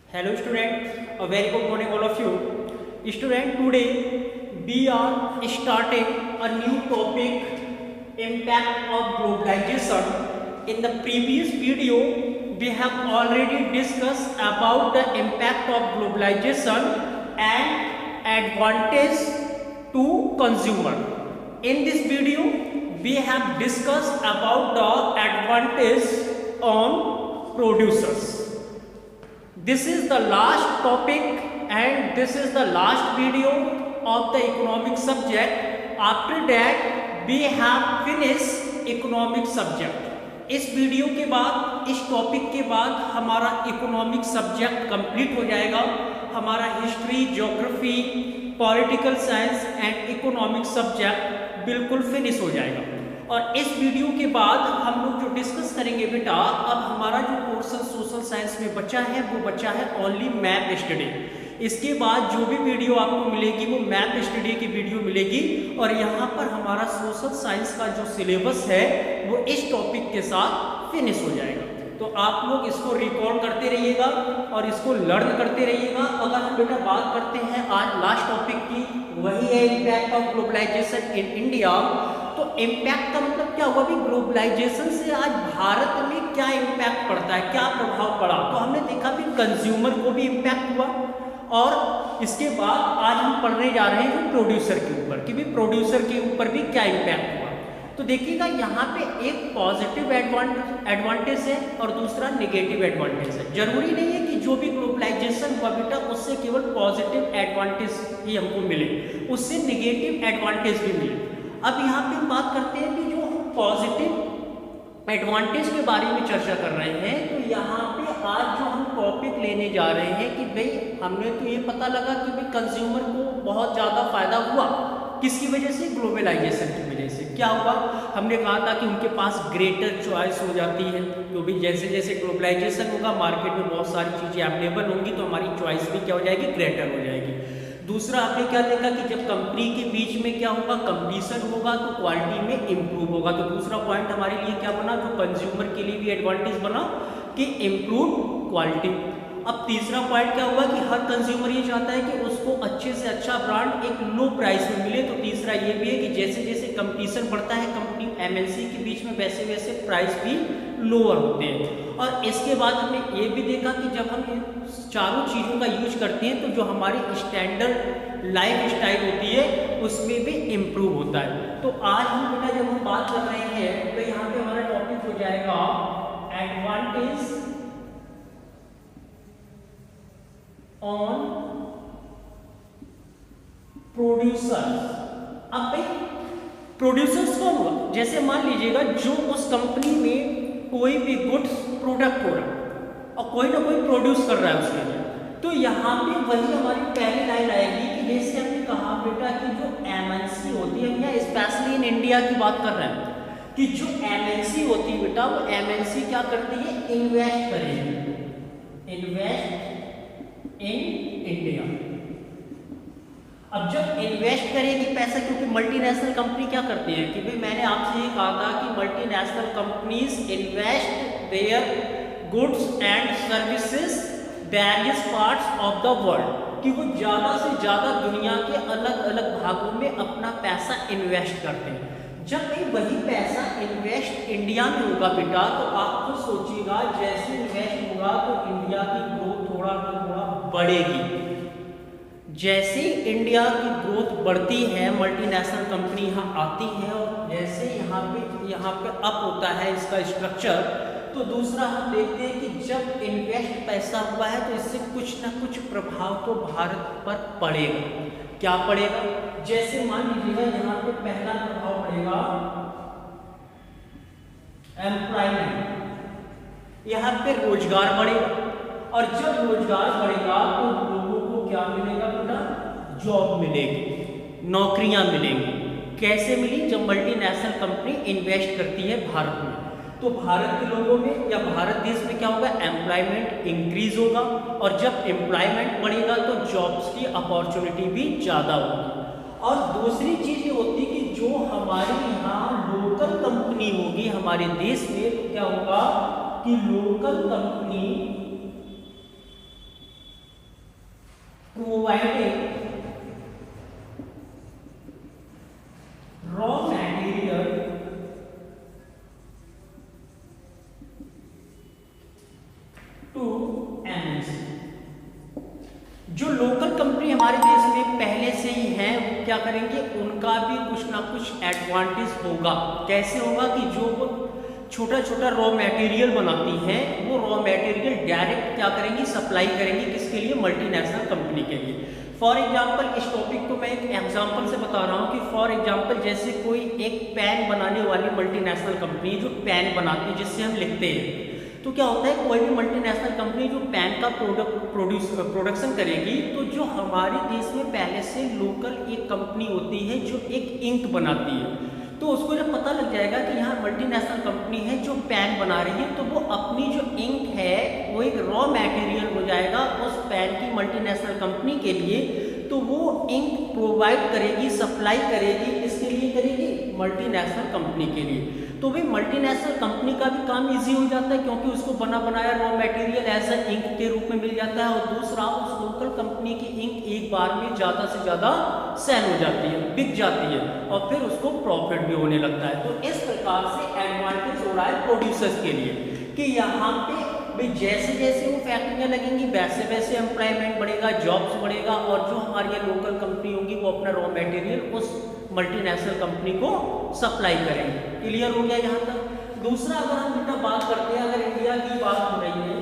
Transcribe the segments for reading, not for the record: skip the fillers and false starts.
Hello student, a very good morning all of you. Student, today we are starting a new topic, impact of globalization. In the previous video, we have already discussed about the impact of globalization and advantage to consumer. In this video, we have discussed about the advantage on producers. This is the last topic and this is the last video of the economic subject. After that we have finished economic subject. इस video के बाद, इस topic के बाद हमारा economic subject complete हो जाएगा. हमारा history, geography, political science and economic subject बिल्कुल फिनिश हो जाएगा. और इस वीडियो के बाद हम लोग जो डिस्कस करेंगे बेटा, अब हमारा जो पोर्शन सोशल साइंस में बचा है वो बचा है ओनली मैप स्टडी. इसके बाद जो भी वीडियो आपको मिलेगी वो मैप स्टडी की वीडियो मिलेगी. और यहाँ पर हमारा सोशल साइंस का जो सिलेबस है वो इस टॉपिक के साथ फिनिश हो जाएगा. तो आप लोग इसको रिकॉल करते रहिएगा और इसको लर्न करते रहिएगा. अगर हम बेटा बात करते हैं आज लास्ट टॉपिक की, वही है impact of globalisation in India. तो इम्पैक्ट का मतलब क्या हुआ भी, ग्लोबलाइजेशन से आज भारत में क्या इम्पैक्ट पड़ता है, क्या प्रभाव पड़ा. तो हमने देखा भी कंज्यूमर को भी इम्पैक्ट हुआ. और इसके बाद आज हम पढ़ने जा रहे हैं प्रोड्यूसर के ऊपर कि भी प्रोड्यूसर के ऊपर भी क्या इम्पैक्ट हुआ. तो देखिएगा यहाँ पे एक पॉजिटिव एडवांटेज है और दूसरा नेगेटिव एडवांटेज है. जरूरी नहीं है कि जो भी ग्लोबलाइजेशन हुआ बेटा उससे केवल पॉजिटिव एडवांटेज ही हमको मिले, उससे नेगेटिव एडवांटेज भी मिले. अब यहाँ पे हम बात करते हैं कि जो हम पॉजिटिव एडवांटेज के बारे में चर्चा कर रहे हैं. तो यहाँ पे आज जो हम टॉपिक लेने जा रहे हैं कि भाई हमने तो ये पता लगा कि भाई कंज्यूमर को बहुत ज़्यादा फायदा हुआ. किसकी वजह से? ग्लोबलाइजेशन की वजह से. क्या हुआ? हमने कहा था कि उनके पास ग्रेटर चॉइस हो जाती है. तो भी जैसे जैसे ग्लोबलाइजेशन होगा मार्केट में बहुत सारी चीज़ें अवेलेबल होंगी तो हमारी चॉइस भी क्या हो जाएगी, ग्रेटर हो जाएगी. दूसरा आपने क्या देखा कि जब कंपनी के बीच में क्या होगा, कंपटीशन होगा तो क्वालिटी में इम्प्रूव होगा. तो दूसरा पॉइंट हमारे लिए क्या बना, जो कंज्यूमर के लिए भी एडवांटेज बना कि इम्प्रूव क्वालिटी. अब तीसरा पॉइंट क्या हुआ कि हर कंज्यूमर ये चाहता है कि उसको अच्छे से अच्छा ब्रांड एक लो प्राइस में मिले. तो तीसरा ये भी है कि जैसे जैसे कंपटीशन बढ़ता है कंपनी एमएनसी के बीच में वैसे वैसे प्राइस भी लोअर होते हैं. और इसके बाद हमने ये भी देखा कि जब हम इन चारों चीज़ों का यूज करते हैं तो जो हमारी स्टैंडर्ड लाइफ स्टाइल होती है उसमें भी इम्प्रूव होता है. तो आज हम बेटा जब हम बात कर रहे हैं तो यहाँ पे हमारा टॉपिक हो जाएगा एडवांटेज ऑन प्रोड्यूसर्स. अब भाई प्रोड्यूसर्स कौन हुआ? जैसे मान लीजिएगा जो उस कंपनी में कोई भी गुड्स प्रोडक्ट हो रहा और कोई ना कोई प्रोड्यूस कर रहा है उसके लिए, तो यहाँ पे वही हमारी पहली लाइन आएगी कि जैसे हमने कहा बेटा कि जो एमएनसी होती है, या स्पेशली इन इंडिया की बात कर रहे हैं कि जो एमएनसी होती है बेटा वो एमएनसी क्या करती है, इन्वेस्ट करेगी, इन्वेस्ट इन इंडिया. अब जब इन्वेस्ट करेगी पैसा, क्योंकि मल्टीनेशनल कंपनी क्या करती है कि भाई मैंने आपसे ये कहा था कि multinational companies invest their goods and services various parts of the world, कि वो ज़्यादा से ज़्यादा दुनिया के अलग अलग भागों में अपना पैसा इन्वेस्ट करते हैं. जब भी वही पैसा इन्वेस्ट इंडिया में होगा बेटा तो आप तो सोचिएगा जैसे इन्वेस्ट होगा तो इंडिया की ग्रोथ थोड़ा ना थोड़ा बढ़ेगी. जैसे इंडिया की ग्रोथ बढ़ती है, मल्टीनेशनल कंपनी यहाँ आती है और जैसे यहाँ पे अप होता है इसका स्ट्रक्चर, तो दूसरा हम देखते हैं कि जब इन्वेस्ट पैसा हुआ है तो इससे कुछ ना कुछ प्रभाव तो भारत पर पड़ेगा. क्या पड़ेगा? जैसे मान लीजिएगा यहाँ पे पहला प्रभाव पड़ेगा एम्प्लॉयमेंट, यहाँ पे रोजगार बढ़ेगा. और जब रोजगार बढ़ेगा तो लोगों को क्या मिलेगा बेटा, जॉब मिलेगी, नौकरियां मिलेंगी. कैसे मिली? जब मल्टीनेशनल कंपनी इन्वेस्ट करती है भारत में, तो भारत के लोगों में या भारत देश में क्या होगा, एम्प्लॉयमेंट इंक्रीज होगा. और जब एम्प्लॉयमेंट बढ़ेगा तो जॉब्स की अपॉर्चुनिटी भी ज़्यादा होगी. और दूसरी चीज़ ये होती है कि जो हमारे यहाँ लोकल कंपनी होगी हमारे देश में, तो क्या होगा कि local company providing raw material to MNC. जो लोकल कंपनी हमारे देश में पहले से ही है वो क्या करेंगे, उनका भी कुछ ना कुछ एडवांटेज होगा। कैसे होगा कि जो वो छोटा छोटा रॉ मटेरियल बनाती हैं वो रॉ मटेरियल डायरेक्ट क्या करेंगी, सप्लाई करेंगी किसके लिए, मल्टीनेशनल कंपनी के लिए। फॉर एग्जांपल इस टॉपिक को मैं एक एग्जांपल से बता रहा हूँ कि फॉर एग्जांपल जैसे कोई एक पेन बनाने वाली मल्टीनेशनल कंपनी जो पेन बनाती है जिससे हम लिखते हैं, तो क्या होता है कोई भी मल्टीनेशनल कंपनी जो पेन का प्रोडक्शन करेगी, तो जो हमारे देश में पहले से लोकल एक कंपनी होती है जो एक इंक बनाती है, तो उसको जब पता लग जाएगा कि यहाँ मल्टीनेशनल कंपनी है जो पेन बना रही है, तो वो अपनी जो इंक है वो एक रॉ मटेरियल हो जाएगा उस पेन की मल्टीनेशनल कंपनी के लिए। तो वो इंक प्रोवाइड करेगी, सप्लाई करेगी, इसके लिए करेगी मल्टीनेशनल कंपनी के लिए। तो भाई मल्टीनेशनल कंपनी का भी काम इजी हो जाता है क्योंकि उसको बना बनाया raw material as a ink के रूप में मिल जाता है, और दूसरा उस लोकल कंपनी की इंक एक बार में ज़्यादा से ज़्यादा सेल हो जाती है, बिक जाती है, और फिर उसको प्रॉफिट भी होने लगता है। तो इस प्रकार से एडवांटेज हो रहा है प्रोड्यूसर्स के लिए कि यहाँ पे भाई जैसे जैसे वो फैक्ट्रियाँ लगेंगी वैसे वैसे एम्प्लॉयमेंट बढ़ेगा, जॉब्स बढ़ेगा, और जो हमारी ये लोकल कंपनी होगी वो अपना रॉ मटेरियल उस मल्टीनेशनल कंपनी को सप्लाई करेंगे। क्लियर हो गया यहाँ तक। दूसरा अगर हम बेटा बात करते हैं, अगर इंडिया की बात हो रही है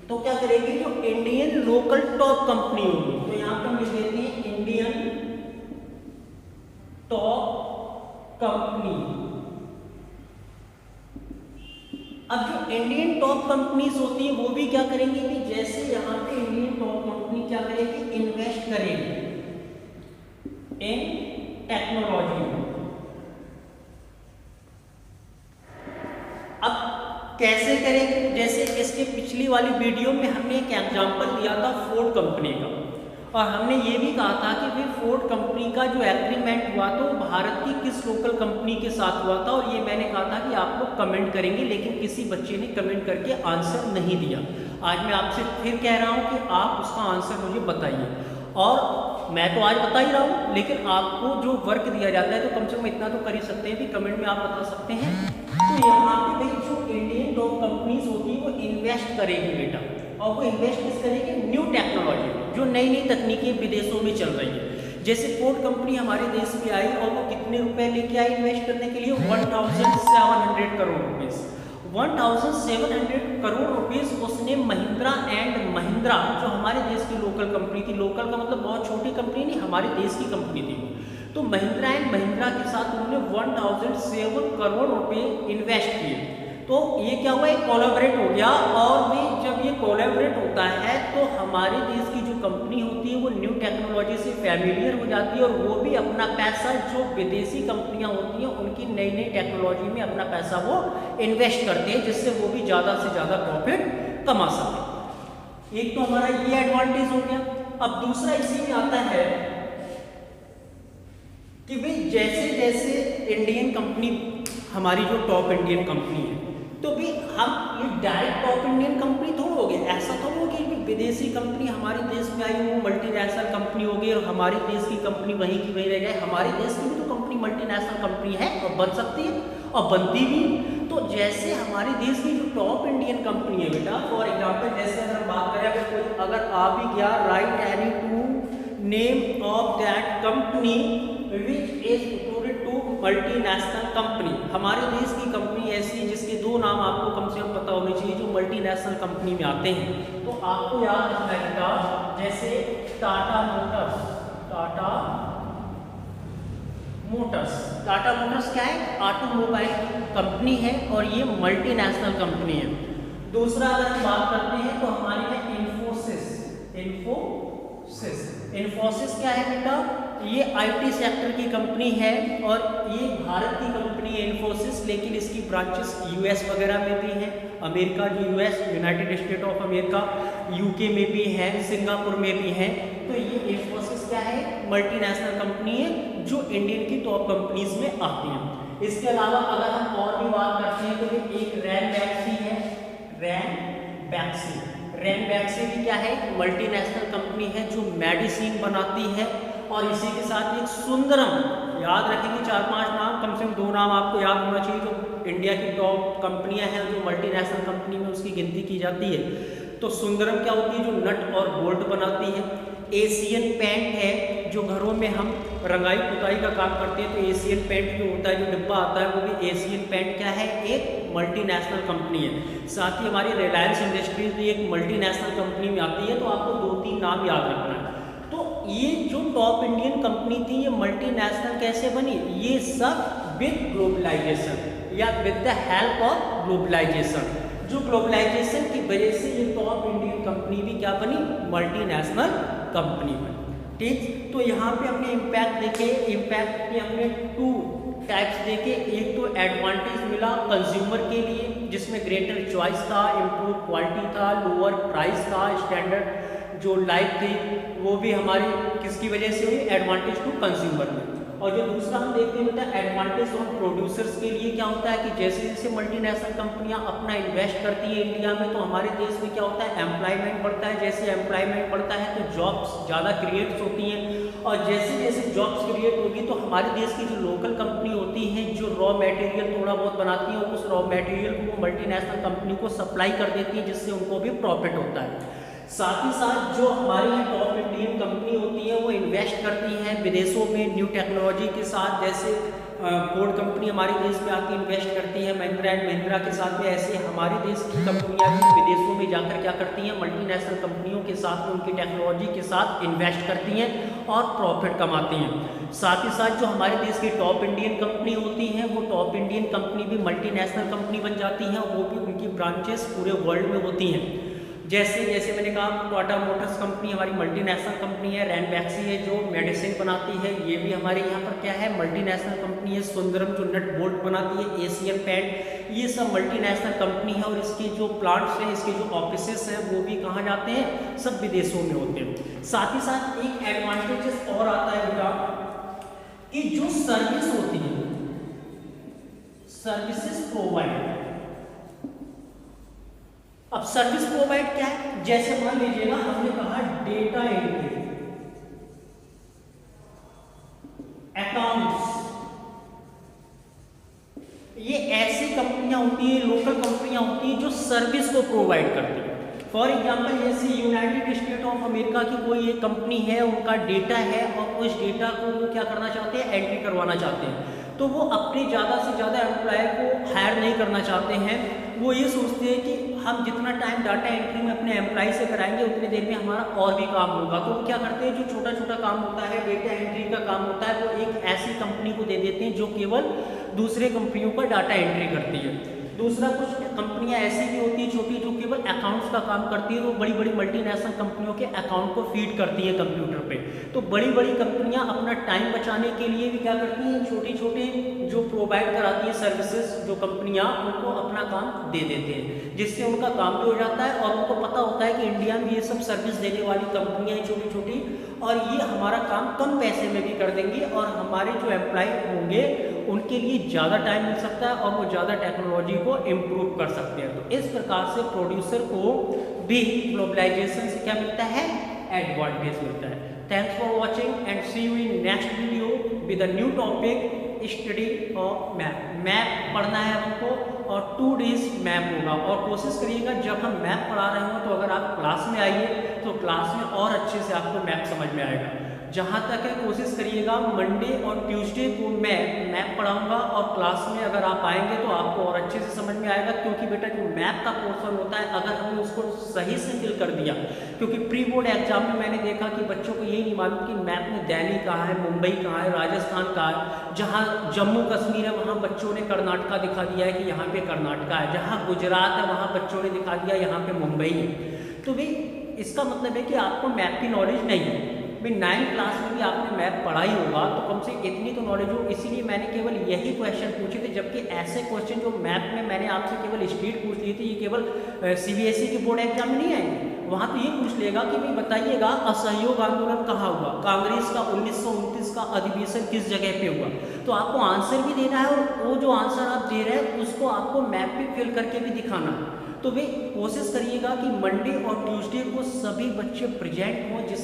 तो क्या करेगी, जो इंडियन लोकल टॉप कंपनी होगी, तो यहाँ पर हम लिख देते हैं इंडियन टॉप कंपनी। अब जो इंडियन टॉप कंपनीज होती है वो भी क्या करेंगी कि जैसे यहाँ पे इंडियन टॉप कंपनी क्या करेगी, इन्वेस्ट करेगी इन टेक्नोलॉजी में। अब कैसे करेंगे, जैसे इसके पिछली वाली वीडियो में हमने एक एग्जांपल दिया था फोर्ड कंपनी का, और हमने ये भी कहा था कि भाई फोर्ड कंपनी का जो एग्रीमेंट हुआ तो भारत की किस लोकल कंपनी के साथ हुआ था, और ये मैंने कहा था कि आप लोग कमेंट करेंगे, लेकिन किसी बच्चे ने कमेंट करके आंसर नहीं दिया। आज मैं आपसे फिर कह रहा हूँ कि आप उसका आंसर मुझे बताइए, और मैं तो आज बता ही रहा हूँ, लेकिन आपको जो वर्क दिया जाता है तो कम से कम इतना तो कर ही सकते हैं कि कमेंट में आप बता सकते हैं। तो यहाँ पे भाई जो इंडियन टॉप कंपनीज होती है वो इन्वेस्ट करेगी बेटा, और वो इन्वेस्ट किस करेगी, न्यू टेक्नोलॉजी, जो नई नई तकनीकें विदेशों में चल रही है। जैसे फोर्ड कंपनी हमारे देश में आई और वो कितने रुपए लेके आई इन्वेस्ट करने के लिए, 1700 करोड़ रुपीस। 1700 करोड़ रुपीस उसने महिंद्रा एंड महिंद्रा, जो हमारे देश की लोकल कंपनी थी, लोकल का मतलब बहुत छोटी कंपनी नहीं, हमारे देश की कंपनी थी, तो महिंद्रा एंड महिंद्रा के साथ उन्होंने 1007 करोड़ रुपए इन्वेस्ट किए। तो ये क्या हुआ, एक कोलैबोरेट हो गया, और भी जब ये कोलैबोरेट होता है तो हमारे देश की जो कंपनी होती है वो न्यू टेक्नोलॉजी से फैमिलियर हो जाती है, और वो भी अपना पैसा, जो विदेशी कंपनियां होती हैं उनकी नई नई टेक्नोलॉजी में अपना पैसा वो इन्वेस्ट करते हैं, जिससे वो भी ज़्यादा से ज़्यादा प्रॉफिट कमा सके। एक तो हमारा ये एडवांटेज हो गया। अब दूसरा इसी में आता है कि भाई जैसे जैसे इंडियन कंपनी, हमारी जो टॉप इंडियन कंपनी है, तो भी हम ये डायरेक्ट टॉप इंडियन कंपनी थोड़ा हो गया, ऐसा थोड़ा हो गया कि विदेशी कंपनी हमारे देश में आई वो मल्टीनेशनल कंपनी हो गई और हमारे देश की कंपनी वहीं की वहीं रह गई। हमारे देश की भी तो कंपनी मल्टीनेशनल कंपनी है और बन सकती है और बनती भी। तो जैसे हमारे देश की जो टॉप इंडियन कंपनी है बेटा, फॉर एग्जाम्पल जैसे अगर बात करें, अगर आ भी गया, right any two name of that company which is included to multinational company. हमारे देश की कंपनी ऐसी है जिसके दो नाम आपको कम से कम पता होने चाहिए जो मल्टीनेशनल कंपनी में आते हैं। तो आपको याद रखना है, जैसे टाटा मोटर्स, टाटा मोटर्स क्या है, ऑटोमोबाइल कंपनी है और ये मल्टीनेशनल कंपनी है। दूसरा अगर हम बात करते हैं तो हमारी है इन्फोसिस क्या है बेटा, ये आईटी सेक्टर की कंपनी है और ये भारत की कंपनी है इन्फोसिस, लेकिन इसकी ब्रांचेस यूएस वगैरह में भी हैं, अमेरिका जो US United state of America, UK में भी है, सिंगापुर में भी है। तो ये इन्फोसिस क्या है, मल्टीनेशनल कंपनी है जो इंडियन की टॉप कंपनीज में आती हैं। इसके अलावा अगर हम और भी बात करते हैं तो एक रैन बैक्सी है, रैनबैक्सी भी क्या है, मल्टीनेशनल कंपनी है जो मेडिसिन बनाती है। और इसी के साथ एक सुंदरम, याद रखेंगे 4-5 नाम, कम से कम 2 नाम आपको याद होना चाहिए जो इंडिया की टॉप कंपनियां हैं जो मल्टीनेशनल कंपनी में उसकी गिनती की जाती है। तो सुंदरम क्या होती है, जो नट और बोल्ट बनाती है। एशियन पेंट है, जो घरों में हम रंगाई पुताई का काम करते हैं, तो एशियन पेंट जो होता है, जो डिब्बा आता है, वो भी एशियन पेंट क्या है, एक मल्टीनेशनल कंपनी है। साथ ही हमारी रिलायंस इंडस्ट्रीज भी एक मल्टीनेशनल कंपनी में आती है। तो आपको 2-3 नाम याद रखना है। तो ये जो टॉप इंडियन कंपनी थी, ये मल्टीनेशनल कैसे बनी, ये सब विद ग्लोबलाइजेशन या with the help of globalisation. जो ग्लोबलाइजेशन की वजह से ये टॉप इंडियन कंपनी भी क्या बनी, मल्टीनेशनल कंपनी बनी। ठीक, तो यहाँ पे हमने इम्पैक्ट देखे, इम्पैक्ट के हमने 2 टाइप्स देखे। एक तो एडवांटेज मिला कंज्यूमर के लिए, जिसमें ग्रेटर चॉइस था, इम्प्रूव क्वालिटी था, लोअर प्राइस था, स्टैंडर्ड जो लाइफ थी वो भी हमारी किसकी वजह से हुई, एडवांटेज टू कंज्यूमर में। और जो दूसरा हम देखते हैं होता है एडवांटेज ऑन प्रोड्यूसर्स के लिए। क्या होता है कि जैसे जैसे मल्टीनेशनल कंपनियां अपना इन्वेस्ट करती है इंडिया में, तो हमारे देश में क्या होता है, एम्प्लॉयमेंट बढ़ता है। जैसे एम्प्लॉयमेंट बढ़ता है तो जॉब्स ज़्यादा क्रिएट्स होती हैं, और जैसे जैसे जॉब्स क्रिएट होगी तो हमारे देश की जो लोकल कंपनी होती हैं, जो रॉ मटेरियल थोड़ा बहुत बनाती है, उस रॉ मटेरियल को मल्टीनेशनल कंपनी को सप्लाई कर देती है, जिससे उनको भी प्रॉफिट होता है। साथ ही साथ जो हमारी टॉप इंडियन कंपनी होती है वो इन्वेस्ट करती हैं विदेशों में न्यू टेक्नोलॉजी के साथ। जैसे फोर्ड कंपनी हमारे देश में आके इन्वेस्ट करती है, महिंद्रा एंड महिंद्रा के साथ में। ऐसे हमारे देश की कंपनियां भी विदेशों में जाकर क्या करती हैं, मल्टीनेशनल कंपनियों के साथ में उनकी टेक्नोलॉजी के साथ इन्वेस्ट करती हैं और प्रॉफिट कमाती हैं। साथ ही साथ जो हमारे देश की टॉप इंडियन कंपनी होती हैं, वो टॉप इंडियन कंपनी भी मल्टीनेशनल कंपनी बन जाती हैं, वो भी उनकी ब्रांचेस पूरे वर्ल्ड में होती हैं। जैसे जैसे मैंने कहा टाटा मोटर्स कंपनी हमारी मल्टीनेशनल कंपनी है, रैनबैक्सी है जो मेडिसिन बनाती है, ये भी हमारे यहाँ पर क्या है, मल्टीनेशनल कंपनी है। सुंदरम जो नट बोल्ट बनाती है, एशियन पेंट, ये सब मल्टीनेशनल कंपनी है। और इसके जो प्लांट्स हैं, इसके जो ऑफिसेस हैं, वो भी कहाँ जाते हैं, सब विदेशों में होते हैं। साथ ही साथ एक एडवांटेजेस और आता है बेटा कि जो सर्विस होती है, सर्विसेज प्रोवाइड। अब सर्विस प्रोवाइड क्या है, जैसे मान लीजिएगा हमने कहा डेटा एंट्री, अकाउंट्स, ये ऐसी कंपनियां होती हैं, लोकल कंपनियां होती हैं जो सर्विस को प्रोवाइड करती हैं। फॉर एग्जाम्पल जैसे यूनाइटेड स्टेट ऑफ अमेरिका की कोई एक कंपनी है, उनका डेटा है और उस डेटा को वो क्या करना चाहते हैं, एंट्री करवाना चाहते हैं। तो वो अपने ज़्यादा से ज़्यादा एम्प्लॉय को हायर नहीं करना चाहते हैं। वो ये सोचते हैं कि हम जितना टाइम डाटा एंट्री में अपने एम्प्लॉय से कराएंगे उतनी देर में हमारा और भी काम होगा। तो वो क्या करते हैं, जो छोटा छोटा काम होता है, डेटा एंट्री का काम होता है, वो एक ऐसी कंपनी को दे देते हैं जो केवल दूसरे कंपनियों का डाटा एंट्री करती है। दूसरा कुछ कंपनियां ऐसी भी होती हैं छोटी जो केवल अकाउंट्स का काम करती है, वो बड़ी बड़ी मल्टीनेशनल कंपनियों के अकाउंट को फीड करती है कंप्यूटर पे। तो बड़ी बड़ी कंपनियां अपना टाइम बचाने के लिए भी क्या करती हैं, छोटी छोटी जो प्रोवाइड कराती है सर्विसेज जो कंपनियां, उनको अपना काम दे देते हैं, जिससे उनका काम भी हो जाता है और उनको पता होता है कि इंडिया में ये सब सर्विस देने वाली कंपनियां हैं छोटी छोटी, और ये हमारा काम कम पैसे में भी कर देंगे और हमारे जो एम्प्लॉय होंगे उनके लिए ज़्यादा टाइम मिल सकता है और वो ज़्यादा टेक्नोलॉजी को इम्प्रूव कर सकते हैं। तो इस प्रकार से प्रोड्यूसर को भी ग्लोबलाइजेशन से क्या मिलता है, एडवांटेज मिलता है। Thanks for watching and see you in next video with a new topic, study of map. Map पढ़ना है हमको और 2 डेज मैप होगा, और कोशिश करिएगा जब हम मैप पढ़ा रहे हो तो अगर आप क्लास में आइए तो क्लास में और अच्छे से आपको मैप समझ में आएगा। जहाँ तक है कोशिश करिएगा मंडे और ट्यूसडे को मैं मैप पढ़ाऊंगा, और क्लास में अगर आप आएंगे तो आपको और अच्छे से समझ में आएगा। क्योंकि बेटा जो मैप का पोर्शन होता है, अगर हमने उसको सही से फिल कर दिया, क्योंकि प्री बोर्ड एग्जाम में मैंने देखा कि बच्चों को यही नहीं मालूम कि मैप में दिल्ली कहाँ है, मुंबई कहाँ है, राजस्थान कहाँ है। जहाँ जम्मू कश्मीर है वहाँ बच्चों ने कर्नाटका दिखा दिया है कि यहाँ पे कर्नाटका है, जहाँ गुजरात है वहाँ बच्चों ने दिखा दिया यहाँ पे मुंबई है। तो भाई इसका मतलब है कि आपको मैप की नॉलेज नहीं है। भाई 9th क्लास में भी आपने मैप पढ़ा ही होगा, तो कम से इतनी तो नॉलेज हो। इसीलिए मैंने केवल यही क्वेश्चन पूछे थे, जबकि ऐसे क्वेश्चन जो मैप में मैंने आपसे केवल स्टेट पूछ लिए थे, ये केवल CBSE के बोर्ड एग्जाम में नहीं आएंगे। वहाँ तो ये पूछ लेगा कि भाई बताइएगा असहयोग आंदोलन कहाँ हुआ, कांग्रेस का 1929 का अधिवेशन किस जगह पे हुआ। तो आपको आंसर भी देना है और वो जो आंसर आप दे रहे हैं उसको आपको मैप पे फिल करके भी दिखाना है। तो वे कोशिश करिएगा कि मंडे और ट्यूसडे को सभी बच्चे प्रेजेंट हों, जिस